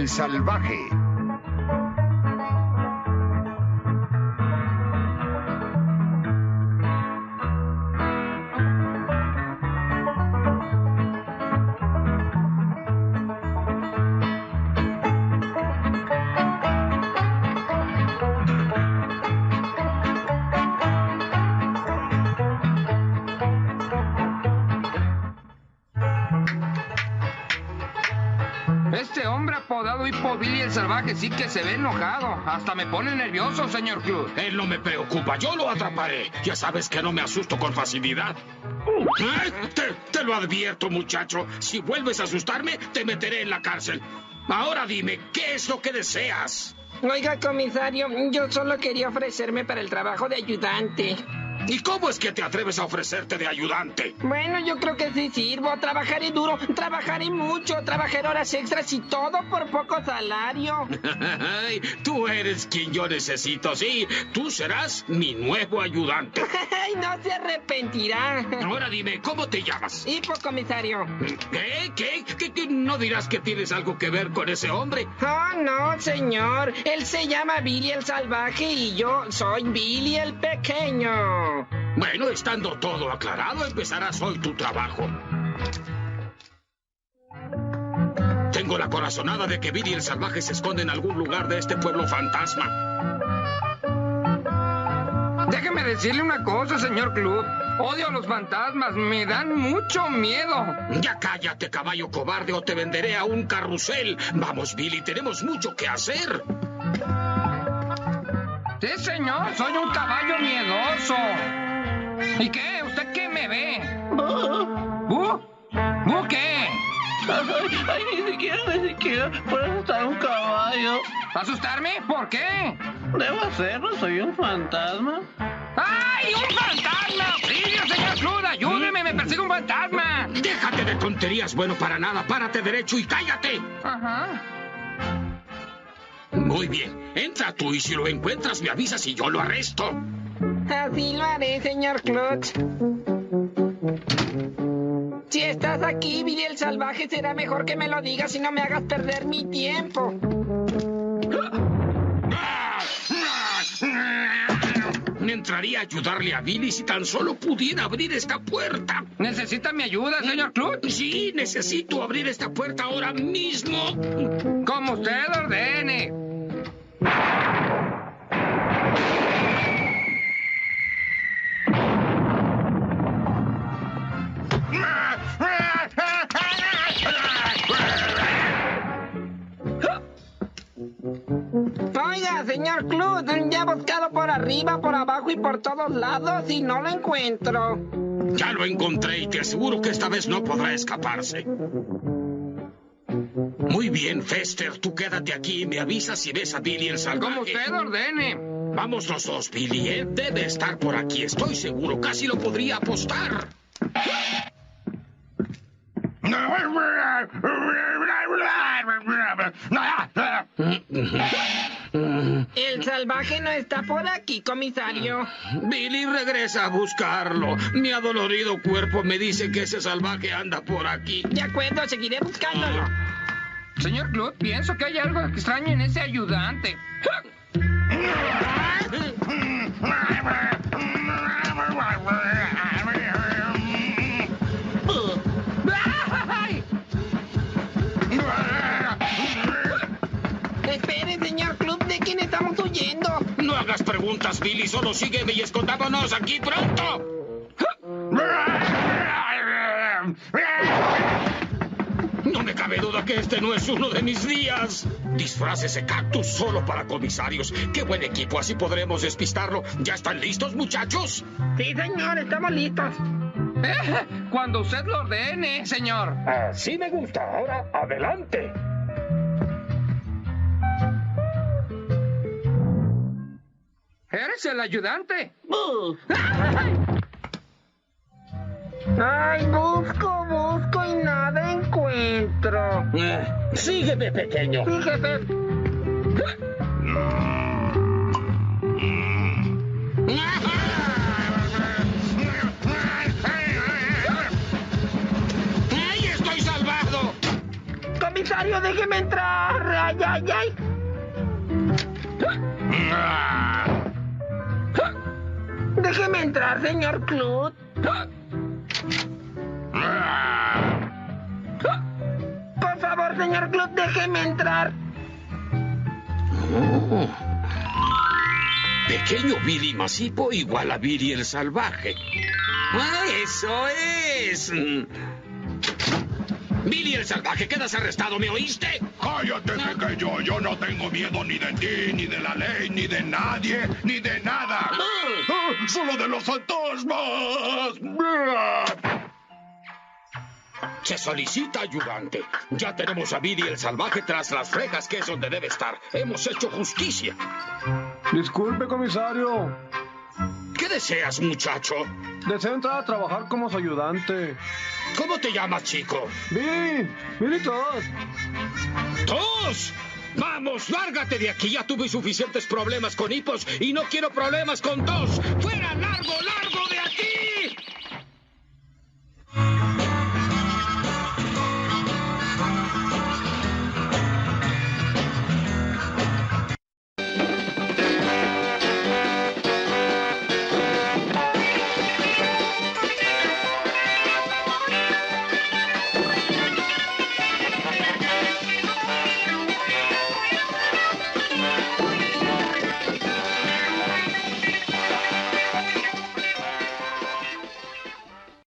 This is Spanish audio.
el Salvaje. Este hombre apodado Hippo Billy el Salvaje sí que se ve enojado. Hasta me pone nervioso, señor Club. Él no me preocupa, yo lo atraparé. Ya sabes que no me asusto con facilidad. Te lo advierto, muchacho. Si vuelves a asustarme, te meteré en la cárcel. Ahora dime, ¿qué es lo que deseas? Oiga, comisario, yo solo quería ofrecerme para el trabajo de ayudante. ¿Y cómo es que te atreves a ofrecerte de ayudante? Bueno, yo creo que sí sirvo. Trabajaré duro, trabajaré mucho, trabajaré horas extras y todo por poco salario. Tú eres quien yo necesito, sí. Tú serás mi nuevo ayudante. Ay, no se arrepentirá. Ahora dime, ¿cómo te llamas? Hippo, comisario. ¿Qué? ¿No dirás que tienes algo que ver con ese hombre? Oh, no, señor. Él se llama Billy el Salvaje y yo soy Billy el Pequeño. Bueno, estando todo aclarado, empezarás hoy tu trabajo. Tengo la corazonada de que Billy el Salvaje se esconde en algún lugar de este pueblo fantasma. Déjeme decirle una cosa, señor Club. Odio a los fantasmas, me dan mucho miedo. Ya cállate, caballo cobarde, o te venderé a un carrusel. Vamos, Billy, tenemos mucho que hacer. Sí, señor, soy un caballo miedoso. ¿Y qué? ¿Usted qué me ve? ¿Bu? ¿Bu qué? Ay, ni siquiera puedo asustar un caballo. ¿Asustarme? ¿Por qué? Debo hacerlo, soy un fantasma. ¡Ay, un fantasma! ¡Auxilio, señor Club! ¡Ayúdeme, me persigue un fantasma! Déjate de tonterías, bueno para nada. Párate derecho y cállate. Ajá. Muy bien, entra tú y si lo encuentras me avisas y yo lo arresto. Así lo haré, señor Clutch. Si estás aquí, Billy el Salvaje, será mejor que me lo digas y no me hagas perder mi tiempo. Entraría a ayudarle a Billy si tan solo pudiera abrir esta puerta. ¿Necesita mi ayuda, señor Clutch? Sí, necesito abrir esta puerta ahora mismo. Como usted ordene. Oiga, señor Clutch, ya he buscado por arriba, por abajo y por todos lados y no lo encuentro. Ya lo encontré y te aseguro que esta vez no podrá escaparse. Muy bien, Fester, tú quédate aquí y me avisas si ves a Billy el Salvaje. Como usted ordene. Vamos los dos, Billy. Él debe estar por aquí, estoy seguro. Casi lo podría apostar. El salvaje no está por aquí, comisario. Billy, regresa a buscarlo. Mi adolorido cuerpo me dice que ese salvaje anda por aquí. De acuerdo, seguiré buscándolo. Señor Club, pienso que hay algo extraño en ese ayudante. Espere, señor Club, ¿de quién estamos huyendo? No hagas preguntas, Billy, solo sígueme y escondámonos aquí pronto. No me cabe duda que este no es uno de mis días. Disfraces de cactus solo para comisarios. ¡Qué buen equipo! Así podremos despistarlo. ¿Ya están listos, muchachos? Sí, señor, estamos listos. Cuando usted lo ordene, señor. Así me gusta. Ahora, adelante. ¿Eres el ayudante? Ay, busco y nada encuentro. Sígueme, pequeño. Sí, jefe. ¡Ay, estoy salvado! Comisario, déjeme entrar. Ay, ay, ay. Déjeme entrar, señor Clut. Por favor, señor Clut, déjeme entrar. Oh. Pequeño Billy Masipo igual a Billy el Salvaje. ¡Ah, eso es! Billy el Salvaje, quedas arrestado, ¿me oíste? Cállate, pequeño. Yo no tengo miedo ni de ti, ni de la ley, ni de nadie, ni de nada. ¡Solo de los fantasmas! Se solicita ayudante. Ya tenemos a Billy el Salvaje tras las rejas, que es donde debe estar. Hemos hecho justicia. Disculpe, comisario. ¿Qué deseas, muchacho? Deseo entrar a trabajar como su ayudante. ¿Cómo te llamas, chico? Billy Todd. ¡Tos! ¡Vamos, lárgate de aquí! Ya tuve suficientes problemas con hipos y no quiero problemas con tos. ¡Fuera!